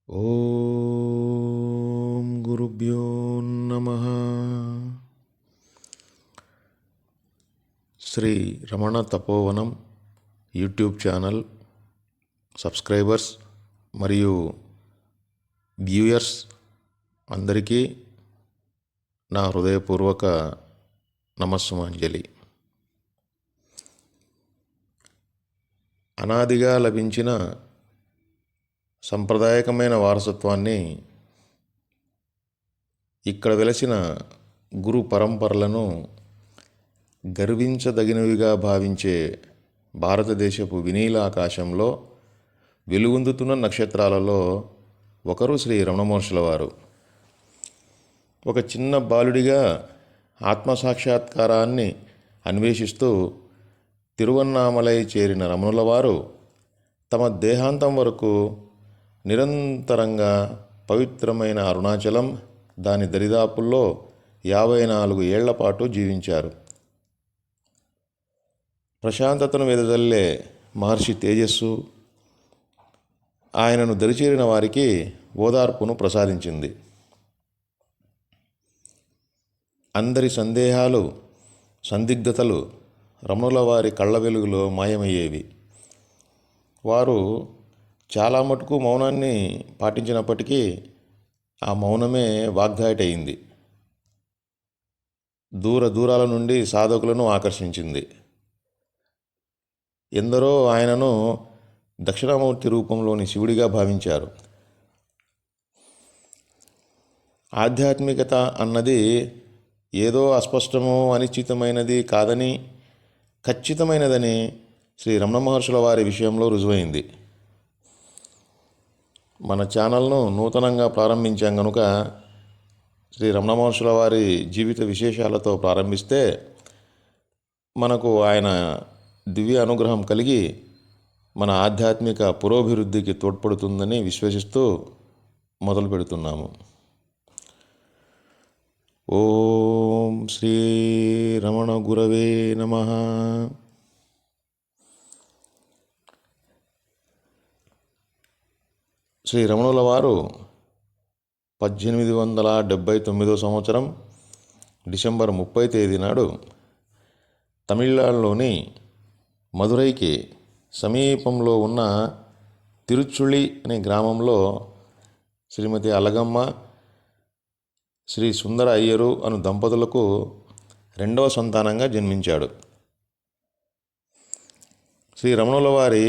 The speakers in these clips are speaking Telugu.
ఓం గురుభ్యో నమః. Shri Ramana Tapovanam YouTube channel subscribers మరియు వ్యూయర్స్ అందరికీ నా హృదయపూర్వక నమస్సుమాంజలి. అనాదిగా లభించిన సంప్రదాయకమైన వారసత్వాన్ని ఇక్కడ వెలసిన గురు పరంపరలను గర్వించదగినవిగా భావించే భారతదేశపు వినీల ఆకాశంలో వెలుగొందుతున్న నక్షత్రాలలో ఒకరు శ్రీ రమణ మహర్షుల వారు. ఒక చిన్న బాలుడిగా ఆత్మసాక్షాత్కారాన్ని అన్వేషిస్తూ తిరువన్నామలై చేరిన రమణుల వారు తమ దేహాంతం వరకు నిరంతరంగా పవిత్రమైన అరుణాచలం, దాని దరిదాపుల్లో 54 ఏళ్ల పాటు జీవించారు. ప్రశాంతతను వెదజల్లే మహర్షి తేజస్సు ఆయనను దరిచేరిన వారికి ఓదార్పును ప్రసాదించింది. అందరి సందేహాలు, సందిగ్ధతలు రమణుల వారి కళ్ళ వెలుగులో మాయమయ్యేవి. వారు చాలా మటుకు మౌనాన్ని పాటించినప్పటికీ ఆ మౌనమే వాగ్దాటయింది. దూరాల నుండి సాధకులను ఆకర్షించింది. ఎందరో ఆయనను దక్షిణామూర్తి రూపంలోని శివుడిగా భావించారు. ఆధ్యాత్మికత అన్నది ఏదో అస్పష్టమో అనిశ్చితమైనది కాదని, ఖచ్చితమైనదని శ్రీ రమణ మహర్షుల వారి విషయంలో రుజువైంది. మన ఛానల్ను నూతనంగా ప్రారంభించాం కనుక శ్రీ రమణ మహర్షుల వారి జీవిత విశేషాలతో ప్రారంభిస్తే మనకు ఆయన దివ్య అనుగ్రహం కలిగి మన ఆధ్యాత్మిక పురోభివృద్ధికి తోడ్పడుతుందని విశ్వసిస్తూ మొదలు పెడుతున్నాము. ఓం శ్రీ రమణ గురవే నమః. శ్రీ రమణుల వారు 1879 సంవత్సరం డిసెంబర్ 30 తేదీ నాడు తమిళనాడులోని మదురైకి సమీపంలో ఉన్న తిరుచుళి అనే గ్రామంలో శ్రీమతి అలగమ్మ, శ్రీ సుందర అయ్యరు అను దంపతులకు 2వ సంతానంగా జన్మించాడు. శ్రీ రమణుల వారి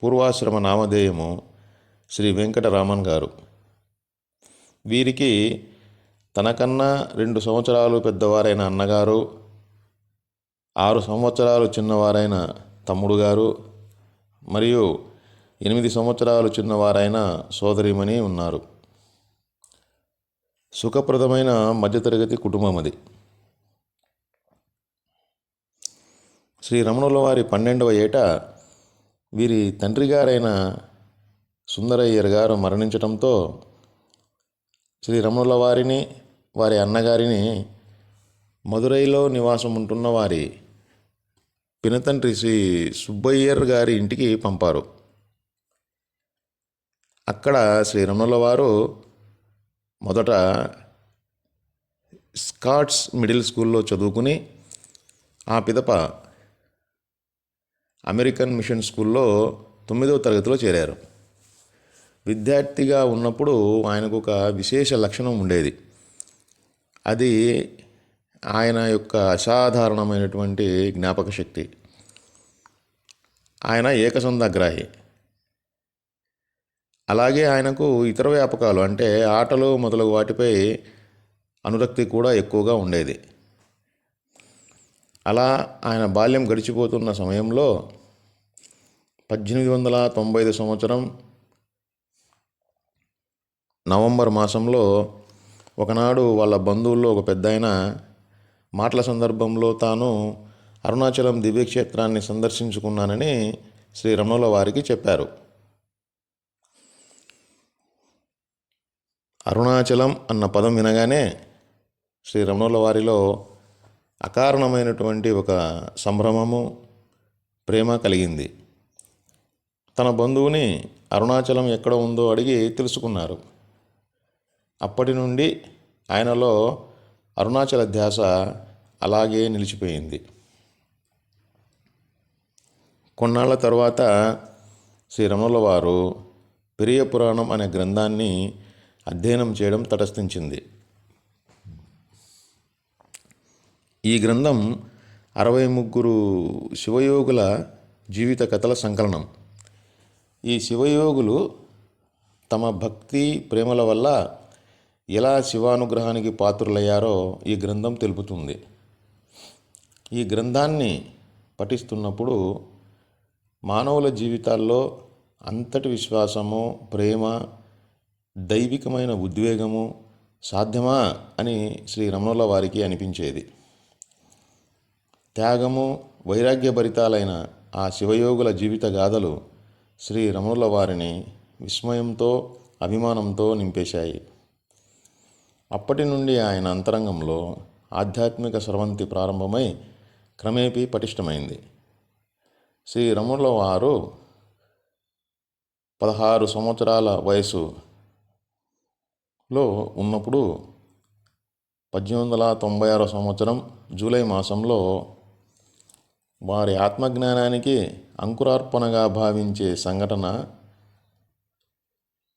పూర్వాశ్రమ నామధేయము శ్రీ వెంకటరామన్ గారు. వీరికి తనకన్నా 2 సంవత్సరాలు పెద్దవారైన అన్నగారు, 6 సంవత్సరాలు చిన్నవారైన తమ్ముడు గారు మరియు 8 సంవత్సరాలు చిన్నవారైన సోదరిమణి ఉన్నారు. సుఖప్రదమైన మధ్యతరగతి కుటుంబం అది. శ్రీ రమణుల వారి 12వ ఏట వీరి తండ్రి గారైన సుందరయ్యర్ గారు మరణించడంతో శ్రీ రమణుల వారిని, వారి అన్నగారిని మదురైలో నివాసం ఉంటున్న వారి పినతండ్రి శ్రీ సుబ్బయ్యర్ గారి ఇంటికి పంపారు. అక్కడ శ్రీ రమణుల వారు మొదట స్కాట్స్ మిడిల్ స్కూల్లో చదువుకుని ఆ పిదప అమెరికన్ మిషన్ స్కూల్లో 9వ తరగతిలో చేరారు. విద్యార్థిగా ఉన్నప్పుడు ఆయనకు ఒక విశేష లక్షణం ఉండేది. అది ఆయన యొక్క అసాధారణమైనటువంటి జ్ఞాపక శక్తి. ఆయన ఏకసంధాగ్రాహి. అలాగే ఆయనకు ఇతర వ్యాపకాలు అంటే ఆటలు మొదలగు వాటిపై అనురక్తి కూడా ఎక్కువగా ఉండేది. అలా ఆయన బాల్యం గడిచిపోతున్న సమయంలో 1895 సంవత్సరం నవంబర్ మాసంలో ఒకనాడు వాళ్ళ బంధువుల్లో ఒక పెద్దాయన మాటల సందర్భంలో తాను అరుణాచలం దివ్యక్షేత్రాన్ని సందర్శించుకున్నానని శ్రీ రమణుల వారికి చెప్పారు. అరుణాచలం అన్న పదం వినగానే శ్రీ రమణుల వారిలో అకారణమైనటువంటి ఒక సంభ్రమము, ప్రేమ కలిగింది. తన బంధువుని అరుణాచలం ఎక్కడ ఉందో అడిగి తెలుసుకున్నారు. అప్పటి నుండి ఆయనలో అరుణాచల ధ్యాస అలాగే నిలిచిపోయింది. కొన్నాళ్ల తర్వాత శ్రీ రమణుల వారు పెరియ పురాణం అనే గ్రంథాన్ని అధ్యయనం చేయడం తటస్థించింది. ఈ గ్రంథం 63 శివయోగుల జీవిత కథల సంకలనం. ఈ శివయోగులు తమ భక్తి ప్రేమల వల్ల ఎలా శివానుగ్రహానికి పాత్రులయ్యారో ఈ గ్రంథం తెలుపుతుంది. ఈ గ్రంథాన్ని పఠిస్తున్నప్పుడు మానవుల జీవితాల్లో అంతటి విశ్వాసము, ప్రేమ, దైవికమైన ఉద్వేగము సాధ్యమా అని శ్రీ రమణుల వారికి అనిపించేది. త్యాగము, వైరాగ్యభరితాలైన ఆ శివయోగుల జీవిత గాథలు శ్రీ రమణుల వారిని విస్మయంతో, అభిమానంతో నింపేశాయి. అప్పటి నుండి ఆయన అంతరంగంలో ఆధ్యాత్మిక స్రవంతి ప్రారంభమై క్రమేపీ పటిష్టమైంది. శ్రీ రమణుల వారు 16 సంవత్సరాల వయసులో ఉన్నప్పుడు 1896 సంవత్సరం జూలై మాసంలో వారి ఆత్మజ్ఞానానికి అంకురార్పణగా భావించే సంఘటన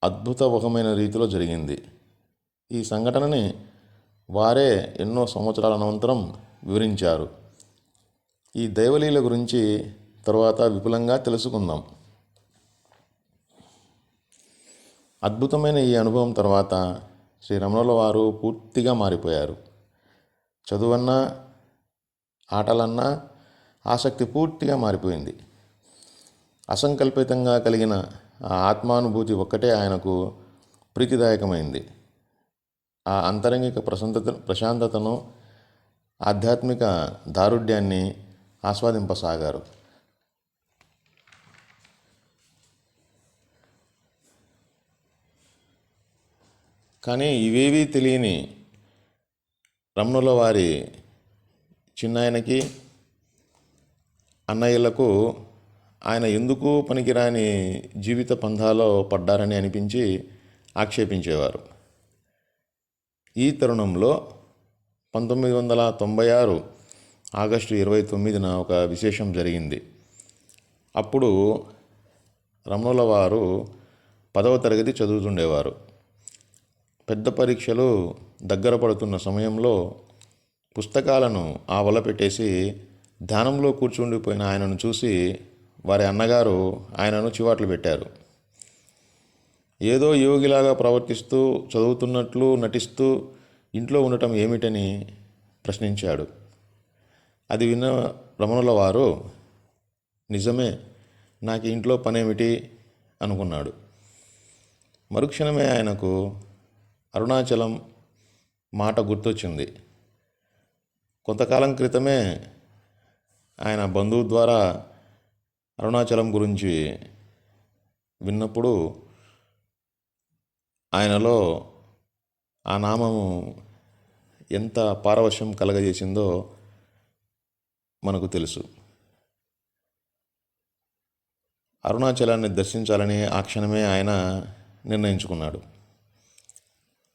అద్భుతవహమైన రీతిలో జరిగింది. ఈ సంఘటనని వారే ఎన్నో సంవత్సరాల అనంతరం వివరించారు. ఈ దైవలీల గురించి తరువాత విపులంగా తెలుసుకుందాం. అద్భుతమైన ఈ అనుభవం తర్వాత శ్రీ రమణుల వారు పూర్తిగా మారిపోయారు. చదువన్నా, ఆటలన్నా ఆసక్తి పూర్తిగా మారిపోయింది. అసంకల్పితంగా కలిగిన ఆ ఆత్మానుభూతి ఒక్కటే ఆయనకు ప్రీతిదాయకమైంది. ఆ అంతరంగిక ప్రశాంతతను, ఆధ్యాత్మిక దారుఢ్యాన్ని ఆస్వాదింపసాగారు. కానీ ఇవేవీ తెలియని రమణుల వారి చిన్నాయనకి, అన్నయ్యలకు ఆయన ఎందుకు పనికిరాని జీవిత పంథాలో పడ్డారని అనిపించి ఆక్షేపించేవారు. ఈ తరుణంలో 1996 ఆగస్టు 29న ఒక విశేషం జరిగింది. అప్పుడు రమణుల వారు 10వ తరగతి చదువుతుండేవారు. పెద్ద పరీక్షలు దగ్గర పడుతున్న సమయంలో పుస్తకాలను ఆవల పెట్టేసి ధ్యానంలో కూర్చుండిపోయిన ఆయనను చూసి వారి అన్నగారు ఆయనను చివాట్లు పెట్టారు. ఏదో యోగిలాగా ప్రవర్తిస్తూ చదువుతున్నట్లు నటిస్తూ ఇంట్లో ఉండటం ఏమిటని ప్రశ్నించాడు. అది విన్న రమణుల వారు, నిజమే, నాకు ఇంట్లో పనేమిటి అనుకున్నాడు. మరుక్షణమే ఆయనకు అరుణాచలం మాట గుర్తొచ్చింది. కొంతకాలం క్రితమే ఆయన బంధువు ద్వారా అరుణాచలం గురించి విన్నప్పుడు ఆయనలో ఆ నామము ఎంత పారవశ్యం కలగజేసిందో మనకు తెలుసు. అరుణాచలాన్ని దర్శించాలని ఆ క్షణమే ఆయన నిర్ణయించుకున్నాడు.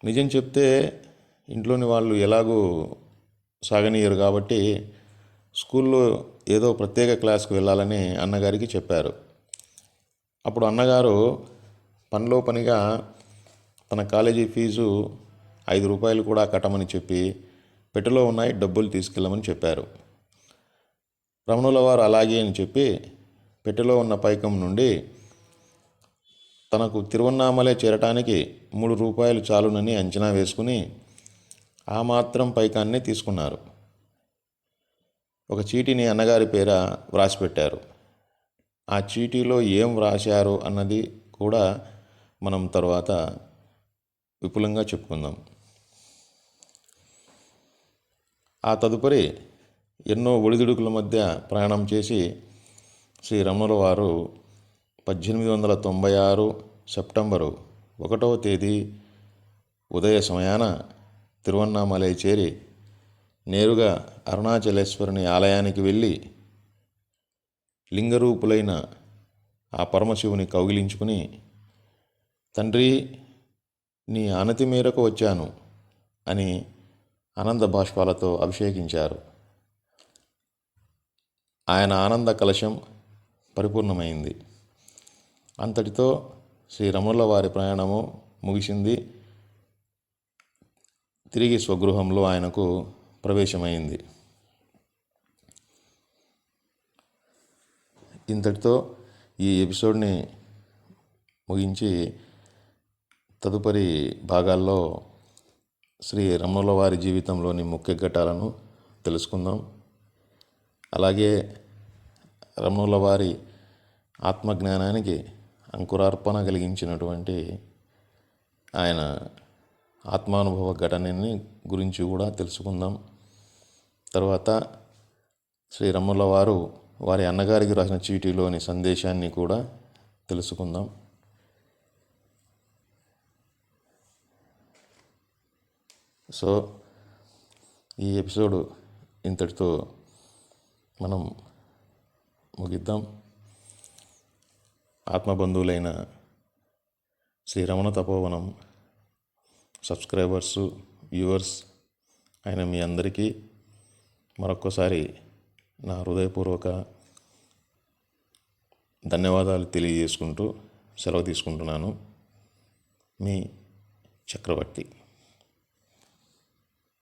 నిజం చెప్తే ఇంట్లోని వాళ్ళు ఎలాగూ సాగనీయరు కాబట్టి స్కూల్లో ఏదో ప్రత్యేక క్లాస్కి వెళ్ళాలని అన్నగారికి చెప్పారు. అప్పుడు అన్నగారు పనిలో పనిగా తన కాలేజీ ఫీజు 5 రూపాయలు కూడా కట్టమని చెప్పి పెట్టెలో ఉన్నాయి, డబ్బులు తీసుకెళ్ళమని చెప్పారు. రమణుల వారు అలాగే అని చెప్పి పెట్టెలో ఉన్న పైకం నుండి తనకు తిరువన్నామలై చేరటానికి 3 రూపాయలు చాలునని అంచనా వేసుకుని ఆ మాత్రం పైకాన్ని తీసుకున్నారు. ఒక చీటీని అన్నగారి పేర వ్రాసిపెట్టారు. ఆ చీటీలో ఏం వ్రాశారు అన్నది కూడా మనం తర్వాత విపులంగా చెప్పుకుందాం. ఆ తదుపరి ఎన్నో ఒడిదుడుకుల మధ్య ప్రయాణం చేసి శ్రీ రమణుల వారు 1896 సెప్టెంబరు 1వ తేదీ ఉదయ సమయాన తిరువన్నామలై చేరి నేరుగా అరుణాచలేశ్వరుని ఆలయానికి వెళ్ళి లింగరూపులైన ఆ పరమశివుని కౌగిలించుకుని, తండ్రి, నీ అనతి మేరకు వచ్చాను అని ఆనంద బాష్పాలతో అభిషేకించారు. ఆయన ఆనంద కలశం పరిపూర్ణమైంది. అంతటితో శ్రీ రమణుల వారి ప్రయాణము ముగిసింది. తిరిగి స్వగృహంలో ఆయనకు ప్రవేశమైంది. ఇంతటితో ఈ ఎపిసోడ్ని ముగించి తదుపరి భాగాల్లో శ్రీ రమణుల వారి జీవితంలోని ముఖ్య ఘట్టాలను తెలుసుకుందాం. అలాగే రమణుల వారి ఆత్మజ్ఞానానికి అంకురార్పణ కలిగించినటువంటి ఆయన ఆత్మానుభవ ఘటనని గురించి కూడా తెలుసుకుందాం. తర్వాత శ్రీ రమణుల వారు వారి అన్నగారికి రాసిన చీటీలోని సందేశాన్ని కూడా తెలుసుకుందాం. సో ఈ ఎపిసోడ్ ఇంతటితో మనం ముగిద్దాం. ఆత్మబంధువులైన శ్రీ రమణ తపోవనం సబ్స్క్రైబర్సు, వ్యూవర్స్ అయిన మీ అందరికీ మరొక్కసారి నా హృదయపూర్వక ధన్యవాదాలు తెలియజేసుకుంటూ సెలవు తీసుకుంటున్నాను. మీ చక్రవర్తి.